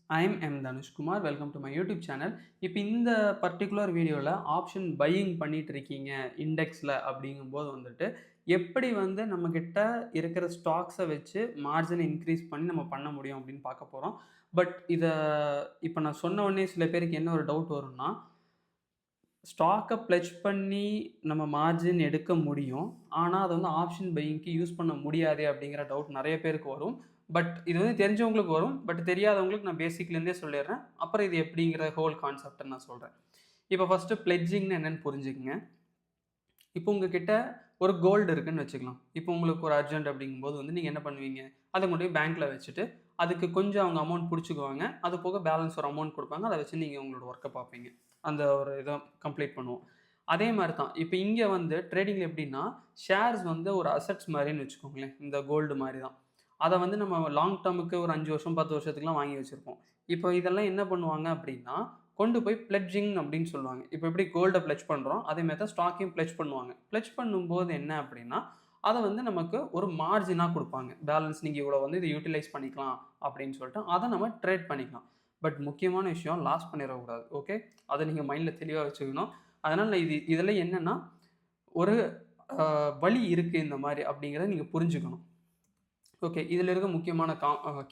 I am M. Dhanushkumar. Welcome to my YouTube channel. இப்போ இந்த particular வீடியோவில் option buying பண்ணிட்டு இருக்கீங்க இண்டெக்ஸில் அப்படிங்கும்போது வந்துட்டு எப்படி வந்து நம்மக்கிட்ட இருக்கிற ஸ்டாக்ஸை வச்சு மார்ஜினை இன்க்ரீஸ் பண்ணி நம்ம பண்ண முடியும் அப்படின்னு பார்க்க போகிறோம். பட் இதை இப்போ நான் சொன்ன உடனே சில பேருக்கு என்ன ஒரு டவுட் வரும்னா, ஸ்டாக்கை ப்ளெட்ஜ் பண்ணி நம்ம மார்ஜின் எடுக்க முடியும், ஆனால் அதை வந்து ஆப்ஷன் பையிங்க்கு யூஸ் பண்ண முடியாதே அப்படிங்கிற டவுட் நிறைய பேருக்கு வரும். பட் இது வந்து தெரிஞ்சவங்களுக்கு வரும், பட் தெரியாதவங்களுக்கு நான் பேசிக்லேருந்தே சொல்லிடுறேன். அப்புறம் இது எப்படிங்கிற ஹோல் கான்செப்டை நான் சொல்கிறேன். இப்போ ஃபஸ்ட்டு ப்ளெட்ஜிங்னு என்னென்னு புரிஞ்சுக்கங்க. இப்போ உங்ககிட்ட ஒரு கோல்டு இருக்குன்னு வச்சுக்கலாம். இப்போ உங்களுக்கு ஒரு அர்ஜென்ட் அப்படிங்கும்போது வந்து நீங்கள் என்ன பண்ணுவீங்க, அதை கொண்டு போய் பேங்க்கில் வச்சுட்டு அதுக்கு கொஞ்சம் அவங்க அமௌண்ட் பிடிச்சிக்குவாங்க, அது போக பேலன்ஸ் ஒரு அமௌண்ட் கொடுப்பாங்க, அதை வச்சு நீங்கள் உங்களோட ஒர்க்கை பார்ப்பீங்க. அந்த ஒரு இதை கம்ப்ளீட் பண்ணுவோம். அதே மாதிரி தான் இப்போ இங்கே வந்து ட்ரேடிங்கில் எப்படின்னா, ஷேர்ஸ் வந்து ஒரு அசட்ஸ் மாதிரின்னு வச்சுக்கோங்களேன், இந்த கோல்டு மாதிரி தான். அதை வந்து நம்ம லாங் டேர்முக்கு ஒரு 5 வருஷம் 10 வருஷத்துக்குலாம் வாங்கி வச்சுருப்போம். இப்போ இதெல்லாம் என்ன பண்ணுவாங்க அப்படின்னா, கொண்டு போய் பிளெட்ஜிங் அப்படின்னு சொல்லுவாங்க. இப்போ எப்படி கோல்டை பிளெட்ஜ் பண்ணுறோம், அதே மாதிரி தான் ஸ்டாக்கையும் பிளெட்ஜ் பண்ணுவாங்க. பிளெட்ஜ் பண்ணும்போது என்ன அப்படின்னா, அதை வந்து நமக்கு ஒரு மார்ஜினாக கொடுப்பாங்க. பேலன்ஸ் நீங்கள் இவ்வளோ வந்து இதை யூட்டிலைஸ் பண்ணிக்கலாம் அப்படின்னு சொல்லிட்டு அதை நம்ம ட்ரேட் பண்ணிக்கலாம். பட் முக்கியமான விஷயம், லாஸ் பண்ணிடக்கூடாது. ஓகே, அதை நீங்கள் மைண்டில் தெளிவாக வச்சுக்கணும். அதனால் நான் இதில் என்னென்னா, ஒரு வழி இருக்குது இந்த மாதிரி அப்படிங்கிறத நீங்கள் புரிஞ்சுக்கணும். ஓகே, இதில் இருக்க முக்கியமான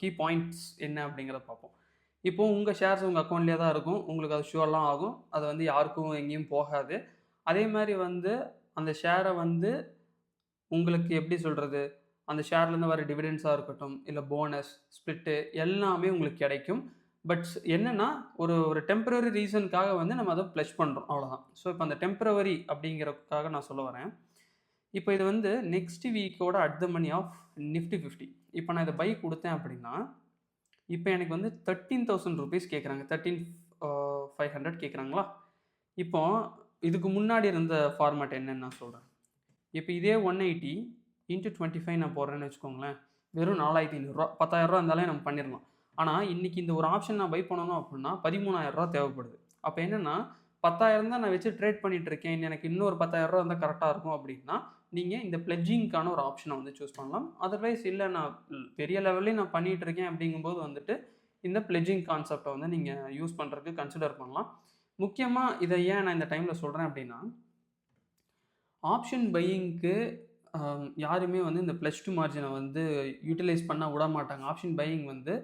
கீ பாயிண்ட்ஸ் என்ன அப்படிங்கிறத பார்ப்போம். இப்போது உங்கள் ஷேர்ஸ் உங்கள் அக்கௌண்ட்லேயே தான் இருக்கும், உங்களுக்கு அது ஷுவர்லாம் ஆகும், அது வந்து யாருக்கும் எங்கேயும் போகாது. அதே மாதிரி வந்து அந்த ஷேரை வந்து உங்களுக்கு எப்படி சொல்கிறது, அந்த ஷேர்லேருந்து வர டிவிடெண்ட்ஸாக இருக்கட்டும், இல்லை போனஸ் ஸ்ப்ளிட்டு எல்லாமே உங்களுக்கு கிடைக்கும். பட் என்னென்னா, ஒரு ஒரு டெம்பரரி ரீசனுக்காக வந்து நம்ம அதை ப்ளஷ் பண்ணுறோம், அவ்வளோதான். ஸோ இப்போ அந்த டெம்பரவரி அப்படிங்கிறதுக்காக நான் சொல்ல வரேன். இப்போ இது வந்து நெக்ஸ்ட் வீக்கோட at the money of Nifty 50. இப்போ நான் இதை பை கொடுத்தேன் அப்படின்னா, இப்போ எனக்கு வந்து 13,000 ரூபீஸ் கேட்குறாங்க, 13,500 கேட்குறாங்களா. இப்போ இதுக்கு முன்னாடி இருந்த ஃபார்மேட் என்னன்னு நான் சொல்கிறேன். இப்போ இதே 180 × 25 நான் போடுறேன்னு வச்சுக்கோங்களேன், வெறும் 4,500 10,000 இருந்தாலே நம்ம பண்ணிடலாம். ஆனால் இன்றைக்கி இந்த ஒரு ஆப்ஷன் நான் பை பண்ணணும் அப்படின்னா 13,000 தேவைப்படுது. அப்போ என்னென்னா, 10,000 தான் நான் வச்சு ட்ரேட் பண்ணிட்டு இருக்கேன், எனக்கு இன்னொரு 10,000 இருந்தால் கரெக்டாக இருக்கும் அப்படின்னா, நீங்கள் இந்த பிளெட்ஜிங்க்கான ஒரு ஆப்ஷனை வந்து சூஸ் பண்ணலாம். அதர்வைஸ் இல்லை, நான் பெரிய லெவல்லையும் நான் பண்ணிகிட்டு இருக்கேன் அப்படிங்கும்போது வந்துட்டு இந்த பிளெட்ஜிங் கான்செப்டை வந்து நீங்கள் யூஸ் பண்ணுறதுக்கு கன்சிடர் பண்ணலாம். முக்கியமாக இதை ஏன் நான் இந்த டைமில் சொல்கிறேன் அப்படின்னா, ஆப்ஷன் பையிங்க்கு யாருமே வந்து இந்த ப்ளஸ் டூ மார்ஜினை வந்து யூட்டிலைஸ் பண்ண விட மாட்டாங்க. ஆப்ஷன் பையிங் வந்து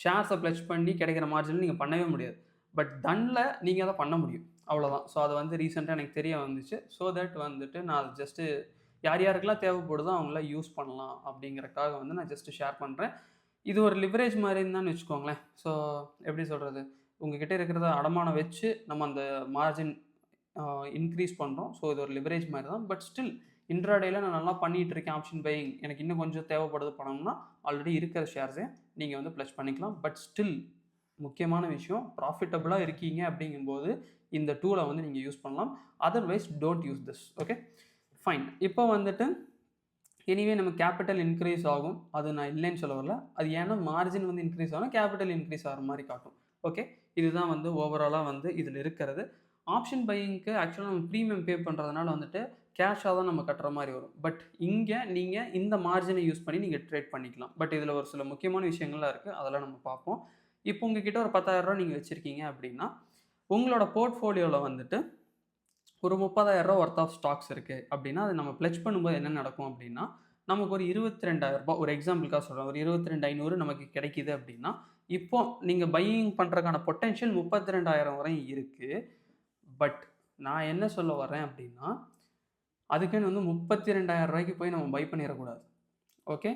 ஷேர்ஸை ப்ளஸ் பண்ணி கிடைக்கிற மார்ஜினில் நீங்கள் பண்ணவே முடியாது. பட் தன்னில் நீங்கள் அதை பண்ண முடியும், அவ்வளோதான். ஸோ அது வந்து ரீசெண்டாக எனக்கு தெரிய வந்துச்சு. ஸோ தட் வந்துட்டு நான் அது ஜஸ்ட்டு யார் யாருக்கெல்லாம் தேவைப்படுதோ அவங்களாம் யூஸ் பண்ணலாம் அப்படிங்கிறக்காக வந்து நான் ஜஸ்ட்டு ஷேர் பண்ணுறேன். இது ஒரு லிவரேஜ் மாதிரின்னு தான் வச்சுக்கோங்களேன். ஸோ எப்படி சொல்கிறது, உங்ககிட்ட இருக்கிறத அடமானம் வச்சு நம்ம அந்த மார்ஜின் இன்க்ரீஸ் பண்ணுறோம். ஸோ இது ஒரு லிவரேஜ் மாதிரி தான். பட் ஸ்டில் இன்ட்ராடேயில் நான் நல்லா பண்ணிகிட்டு இருக்கேன் ஆப்ஷன் பையிங், எனக்கு இன்னும் கொஞ்சம் தேவைப்படுது பணம்னா ஆல்ரெடி இருக்கிற ஷேர்ஸை நீங்கள் வந்து ப்ளஸ் பண்ணிக்கலாம். பட் ஸ்டில் முக்கியமான விஷயம், ப்ராஃபிட்டபுளாக இருக்கீங்க அப்படிங்கும்போது இந்த டூலை வந்து நீங்கள் யூஸ் பண்ணலாம். Otherwise don't use this. Okay fine. இப்போ வந்துட்டு எனிவே நம்ம கேபிட்டல் இன்க்ரீஸ் ஆகும், அது நான் இல்லைன்னு சொல்ல வரல. அது ஏன்னா மார்ஜின் வந்து இன்க்ரீஸ் ஆகும், கேபிட்டல் இன்க்ரீஸ் ஆகிற மாதிரி காட்டும். ஓகே, இதுதான் வந்து ஓவராலாக வந்து இதில் இருக்கிறது. ஆப்ஷன் பையிங்க்கு ஆக்சுவலாக நம்ம ப்ரீமியம் பே பண்ணுறதுனால வந்துட்டு கேஷாக தான் நம்ம கட்டுற மாதிரி வரும். பட் இங்கே நீங்கள் இந்த மார்ஜினை யூஸ் பண்ணி நீங்கள் ட்ரேட் பண்ணிக்கலாம். பட் இதில் ஒரு சில முக்கியமான விஷயங்கள்லாம் இருக்குது, அதெல்லாம் நம்ம பார்ப்போம். இப்போ உங்ககிட்ட ஒரு 10,000 நீங்கள் வச்சுருக்கீங்க அப்படின்னா, உங்களோட போர்ட்ஃபோலியோவில் வந்துட்டு ஒரு 30,000 ஒர்த் ஆஃப் ஸ்டாக்ஸ் இருக்குது அப்படின்னா, அது நம்ம ப்ளெட்ஜ் பண்ணும்போது என்ன நடக்கும் அப்படின்னா, நமக்கு ஒரு 22,000 ஒரு எக்ஸாம்பிளுக்காக சொல்கிறேன், ஒரு 22,500 நமக்கு கிடைக்கிது அப்படின்னா, இப்போ நீங்கள் பையிங் பண்ணுறதுக்கான பொட்டென்ஷியல் 32,000 வரையும் இருக்குது. பட் நான் என்ன சொல்ல வரேன் அப்படின்னா, அதுக்குன்னு வந்து 32,000 போய் நம்ம பை பண்ணிடக்கூடாது. ஓகே,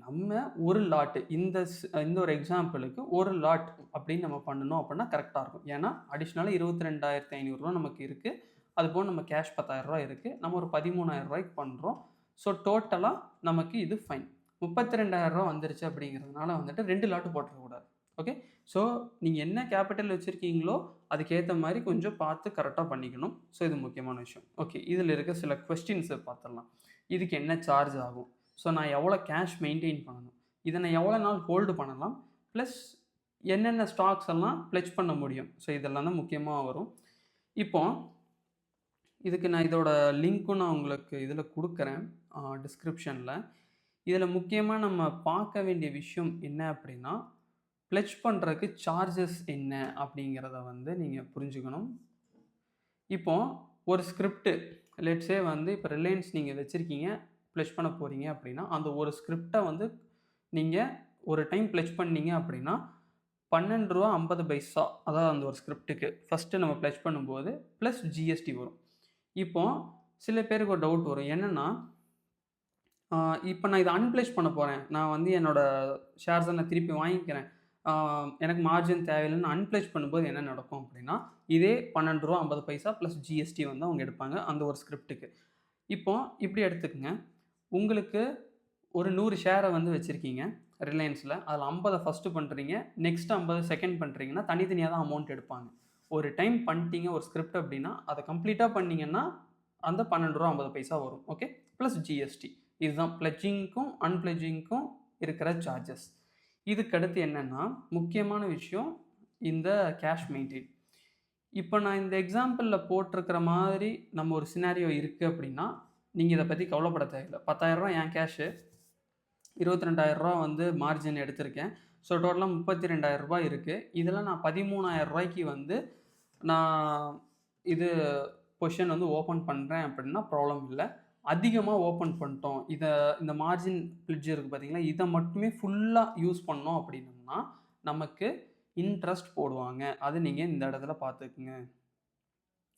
நம்ம ஒரு லாட்டு இந்த ஒரு எக்ஸாம்பிளுக்கு ஒரு லாட் அப்படின்னு நம்ம பண்ணணும் அப்படின்னா கரெக்டாக இருக்கும். ஏன்னா அடிஷ்னலாக 22,500 நமக்கு இருக்குது. அதுபோல் நம்ம கேஷ் 10,000 இருக்குது, நம்ம ஒரு 13,000 பண்ணுறோம். ஸோ டோட்டலாக நமக்கு இது ஃபைன். 32,000 வந்துருச்சு அப்படிங்கிறதுனால வந்துட்டு 2 லாட்டு போட்டுறக்கூடாது. ஓகே, ஸோ நீங்கள் என்ன கேபிட்டல் வச்சுருக்கீங்களோ அதுக்கேற்ற மாதிரி கொஞ்சம் பார்த்து கரெக்டாக பண்ணிக்கணும். ஸோ இது முக்கியமான விஷயம். ஓகே, இதில் இருக்க சில கொஸ்டின்ஸை பார்த்துடலாம். இதுக்கு என்ன சார்ஜ் ஆகும், ஸோ நான் எவ்வளோ கேஷ் மெயின்டைன் பண்ணணும், இதை நான் எவ்வளோ நாள் ஹோல்டு பண்ணலாம், ப்ளஸ் என்னென்ன ஸ்டாக்ஸ் எல்லாம் ப்ளெட்ஜ் பண்ண முடியும். ஸோ இதெல்லாம் தான் முக்கியமாக வரும். இப்போ இதுக்கு நான் இதோட லிங்க்கும் நான் உங்களுக்கு இதில் கொடுக்குறேன் டிஸ்கிரிப்ஷனில். இதில் முக்கியமாக நம்ம பார்க்க வேண்டிய விஷயம் என்ன அப்படின்னா, பிளெட்ஜ் பண்ணுறதுக்கு சார்ஜஸ் என்ன அப்படிங்கிறத வந்து நீங்கள் புரிஞ்சுக்கணும். இப்போ ஒரு ஸ்கிரிப்ட் லெட்ஸே வந்து இப்போ ரிலையன்ஸ் நீங்கள் வச்சுருக்கீங்க, பிளெட்ஜ் பண்ண போகிறீங்க அப்படின்னா, அந்த ஒரு ஸ்கிரிப்டை வந்து நீங்கள் ஒரு டைம் பிளெட்ஜ் பண்ணீங்க அப்படின்னா ₹12.50 அதாவது அந்த ஒரு ஸ்கிரிப்ட்டுக்கு ஃபஸ்ட்டு நம்ம பிளெட்ஜ் பண்ணும்போது ப்ளஸ் ஜிஎஸ்டி வரும். இப்போ சில பேருக்கு ஒரு டவுட் வரும். என்னென்னா, இப்போ நான் இதை அன்பிளெட்ஜ் பண்ண போகிறேன், நான் வந்து என்னோட ஷேர்ஸை நான் திருப்பி வாங்கிக்கிறேன், எனக்கு மார்ஜின் தேவையில்லைன்னு அன்பிளெட்ஜ் பண்ணும்போது என்ன நடக்கும் அப்படின்னா, இதே ₹12.50 ப்ளஸ் ஜிஎஸ்டி வந்து அவங்க எடுப்பாங்க அந்த ஒரு ஸ்கிரிப்ட்டுக்கு. இப்போ இப்படி எடுத்துக்கங்க, உங்களுக்கு ஒரு 100 ஷேரை வந்து வச்சுருக்கீங்க ரிலையன்ஸில், அதில் 50 ஃபஸ்ட்டு பண்ணுறீங்க, நெக்ஸ்ட் 50 செகண்ட் பண்ணுறீங்கன்னா தனித்தனியாக தான் அமௌண்ட் எடுப்பாங்க. ஒரு டைம் பண்ணிட்டீங்க ஒரு ஸ்கிரிப்ட் அப்படின்னா, அதை கம்ப்ளீட்டாக பண்ணிங்கன்னா அந்த ₹12.50 வரும். Okay, plus GST. இதுதான் பிளட்ஜிங்க்கும் அன்பிளட்ஜிங்க்கும் இருக்கிற சார்ஜஸ். இதுக்கடுத்து என்னென்னா, முக்கியமான விஷயம் இந்த கேஷ் மெயின்டெயின். இப்போ நான் இந்த எக்ஸாம்பிளில் போட்டிருக்கிற மாதிரி நம்ம ஒரு சினாரியோ இருக்குது அப்படின்னா, நீங்கள் இதை பற்றி கவலைப்பட தேவையில்லை. ₹10,000 என் கேஷு, ₹22,000 வந்து மார்ஜின் எடுத்திருக்கேன். ஸோ டோட்டலாக ₹32,000 இருக்குது. இதில் நான் ₹13,000 வந்து நான் இது பொசிஷன் வந்து ஓப்பன் பண்ணுறேன் அப்படின்னா ப்ராப்ளம் இல்லை. அதிகமாக ஓப்பன் பண்ணிட்டோம், இந்த மார்ஜின் பிளட்ஜ் இருக்குது பார்த்தீங்களா, இதை மட்டுமே ஃபுல்லாக யூஸ் பண்ணோம் அப்படின்னோம்னா நமக்கு இன்ட்ரெஸ்ட் போடுவாங்க. அது நீங்கள் இந்த இடத்துல பார்த்துக்குங்க.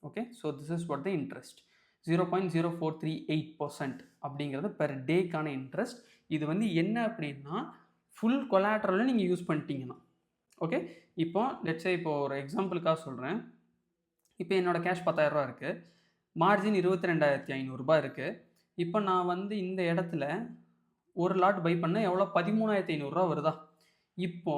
Okay, so this is what the interest. 0.0438% அப்படிங்கிறது பெர் டேக்கான இன்ட்ரெஸ்ட். இது வந்து என்ன அப்படின்னா, ஃபுல் கொலாட்ரலும் நீங்கள் யூஸ் பண்ணிட்டீங்கன்னா. ஓகே, இப்போ லெட்ஸே இப்போ ஒரு எக்ஸாம்பிளுக்காக சொல்கிறேன். இப்போ என்னோடய கேஷ் ₹10,000 இருக்குது, மார்ஜின் ₹22,500 இருக்குது. இப்போ நான் வந்து இந்த இடத்துல ஒரு லாட் பை பண்ண எவ்வளோ, ₹13,500 வருதா? இப்போ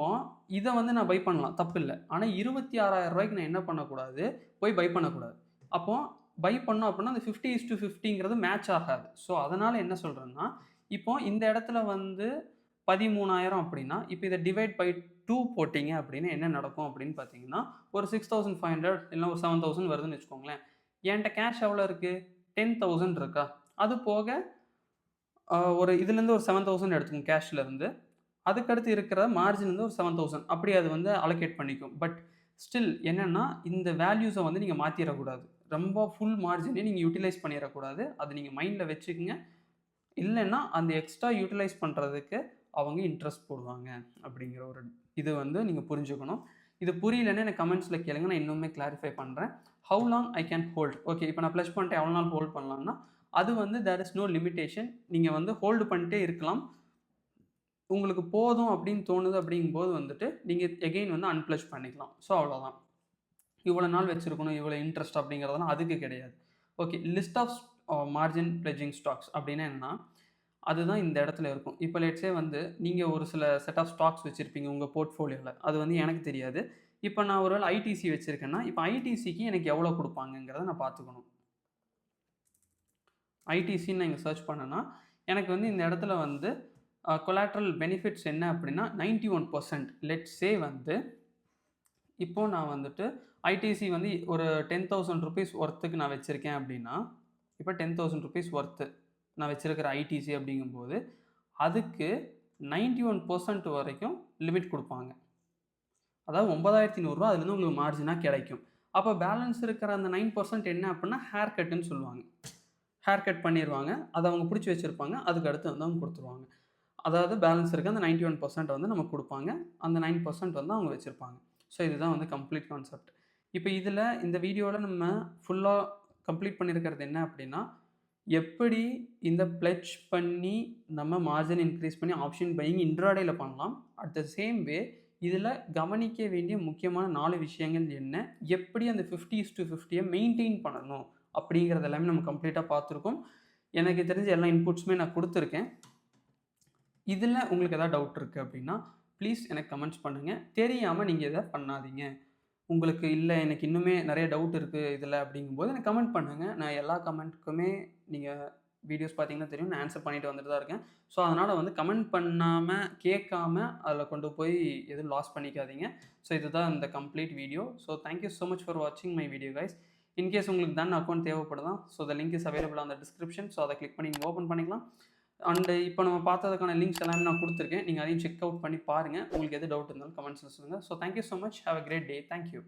இதை வந்து நான் பை பண்ணலாம், தப்பு இல்லை. ஆனால் ₹26,000 நான் என்ன பண்ணக்கூடாது, போய் பை பண்ணக்கூடாது. அப்போது பை பண்ணோம் அப்படின்னா அந்த 50:50ங்கிறது மேட்ச் ஆகாது. ஸோ அதனால் என்ன சொல்கிறேன்னா, இப்போ இந்த இடத்துல வந்து 13,000 அப்படின்னா, இப்போ இதை டிவைட் பை 2 போட்டிங்க அப்படின்னா என்ன நடக்கும் அப்படின்னு பார்த்தீங்கன்னா, ஒரு 6,500 இல்லை ஒரு 7,000 வருதுன்னு வச்சுக்கோங்களேன். என்கிட்ட கேஷ் எவ்வளோ இருக்குது, 10,000 இருக்கா? அது போக ஒரு இதுலேருந்து ஒரு 7,000 எடுத்துக்கோங்க கேஷ்லேருந்து. அதுக்கடுத்து இருக்கிற மார்ஜின் வந்து ஒரு 7,000 அப்படி அது வந்து அலோகேட் பண்ணிக்கும். பட் ஸ்டில் என்னென்னா, இந்த வேல்யூஸை வந்து நீங்கள் மாற்றிடக்கூடாது. ரொம்ப ஃபுல் மார்ஜினே நீங்கள் யூட்டிலைஸ் பண்ணிடக்கூடாது. அது நீங்கள் மைண்டில் வச்சுக்கோங்க. இல்லைன்னா அந்த எக்ஸ்ட்ரா யூட்டிலைஸ் பண்ணுறதுக்கு அவங்க இன்ட்ரெஸ்ட் போடுவாங்க அப்படிங்கிற ஒரு இது வந்து நீங்கள் புரிஞ்சுக்கணும். இது புரியலன்னா எனக்கு கமெண்ட்ஸில் கேளுங்க, நான் இன்னுமே கிளாரிஃபை பண்ணுறேன். How long I can hold. Okay, இப்போ நான் ப்ளஸ் பண்ணிட்டு எவ்வளோ நாள் ஹோல்ட் பண்ணலாம்னா, அது வந்து தேர் இஸ் நோ லிமிட்டேஷன். நீங்கள் வந்து ஹோல்டு பண்ணிட்டே இருக்கலாம். உங்களுக்கு போதும் அப்படின்னு தோணுது அப்படிங்கும்போது வந்துட்டு நீங்கள் எகெயின் வந்து அன்பிளட்ஜ் பண்ணிக்கலாம். ஸோ அவ்வளோதான். இவ்வளோ நாள் வச்சுருக்கணும், இவ்வளோ இன்ட்ரெஸ்ட் அப்படிங்கிறதெல்லாம் அதுக்கு கிடையாது. Okay, list of margin pledging stocks அப்படின்னா என்னன்னா, அதுதான் இந்த இடத்துல இருக்கும். இப்போ லெட்ஸே வந்து நீங்கள் ஒரு சில செட் ஆஃப் ஸ்டாக்ஸ் வச்சுருப்பீங்க உங்கள் போர்ட்ஃபோலியோவில், அது வந்து எனக்கு தெரியாது. இப்போ நான் ஒருவேளை ஐடிசி வச்சுருக்கேன்னா, இப்போ ஐடிசிக்கு எனக்கு எவ்வளோ கொடுப்பாங்கங்கிறத நான் பார்த்துக்கணும். ஐடிசின்னு நான் இங்கே சர்ச் பண்ணேன்னா எனக்கு வந்து இந்த இடத்துல வந்து கொலாட்ரல் பெனிஃபிட்ஸ் என்ன அப்படின்னா 91%. லெட்ஸ் சே வந்து இப்போது நான் வந்துட்டு ஐடிசி வந்து ஒரு ₹10,000 ஒர்த்துக்கு நான் வச்சுருக்கேன் அப்படின்னா, இப்போ ₹10,000 ஒர்த்து நான் வச்சுருக்கிற ஐடிசி அப்படிங்கும்போது அதுக்கு 91% வரைக்கும் லிமிட் கொடுப்பாங்க. அதாவது ₹9,100 அதுலேருந்து உங்களுக்கு மார்ஜினாக கிடைக்கும். அப்போ பேலன்ஸ் இருக்கிற அந்த 9% என்ன அப்படின்னா ஹேர் கட்டுன்னு சொல்லுவாங்க. ஹேர் கட் பண்ணிடுவாங்க, அதை அவங்க பிடிச்சி வச்சுருப்பாங்க, அதுக்கு அடுத்து வந்து அவங்க கொடுத்துருவாங்க. அதாவது பேலன்ஸ் இருக்க அந்த 91% வந்து நமக்கு கொடுப்பாங்க, அந்த 9% வந்து அவங்க வச்சுருப்பாங்க. ஸோ இதுதான் வந்து கம்ப்ளீட் கான்செப்ட். இப்போ இதில் இந்த வீடியோவில் நம்ம ஃபுல்லாக கம்ப்ளீட் பண்ணியிருக்கிறது என்ன அப்படின்னா, எப்படி இந்த பிளட்ஜ் பண்ணி நம்ம மார்ஜின் இன்க்ரீஸ் பண்ணி ஆப்ஷன் பையிங் இன்ட்ராடேயில் பண்ணலாம். அட் த சேம் வே இதில் கவனிக்க வேண்டிய முக்கியமான 4 விஷயங்கள் என்ன, எப்படி அந்த 50:50 மெயின்டைன் பண்ணணும் அப்படிங்கிறது எல்லாமே நம்ம கம்ப்ளீட்டாக பார்த்துருக்கோம். எனக்கு தெரிஞ்ச எல்லா இன்புட்ஸுமே நான் கொடுத்துருக்கேன். இதில் உங்களுக்கு எதாவது டவுட் இருக்குது அப்படின்னா ப்ளீஸ் எனக்கு கமெண்ட்ஸ் பண்ணுங்கள். தெரியாமல் நீங்கள் இதை பண்ணாதீங்க. உங்களுக்கு இல்லை எனக்கு இன்னுமே நிறைய டவுட் இருக்குது இதில் அப்படிங்கும்போது எனக்கு கமெண்ட் பண்ணுங்கள். நான் எல்லா கமெண்ட்டுக்குமே நீங்கள் வீடியோஸ் பார்த்தீங்கன்னா தெரியும், நான் ஆன்சர் பண்ணிட்டு வந்துட்டு தான் இருக்கேன். ஸோ அதனால் வந்து கமெண்ட் பண்ணாமல் கேட்காம அதில் கொண்டு போய் எதுவும் லாஸ் பண்ணிக்காதீங்க. ஸோ இதுதான் இந்த complete video. So thank you so much for வாட்சிங் மை வீடியோ கைஸ். இன்கேஸ் உங்களுக்கு தான் அக்கௌண்ட் தேவைப்படுதான், so the link is available on the description. ஸோ அதை கிளிக் பண்ணி நீங்கள் ஓப்பன் பண்ணிக்கலாம். அண்ட் இப்போ நம்ம பார்த்ததுக்கான லிங்க்ஸ் எல்லாமே நான் கொடுத்துருக்கேன். நீங்க அதையும் செக் அவுட் பண்ணி பாருங்க. உங்களுக்கு எது டவுட் இருந்தாலும் கமெண்ட்ஸ்ல சொல்லுங்க. So thank you so much. Have a great day. Thank you.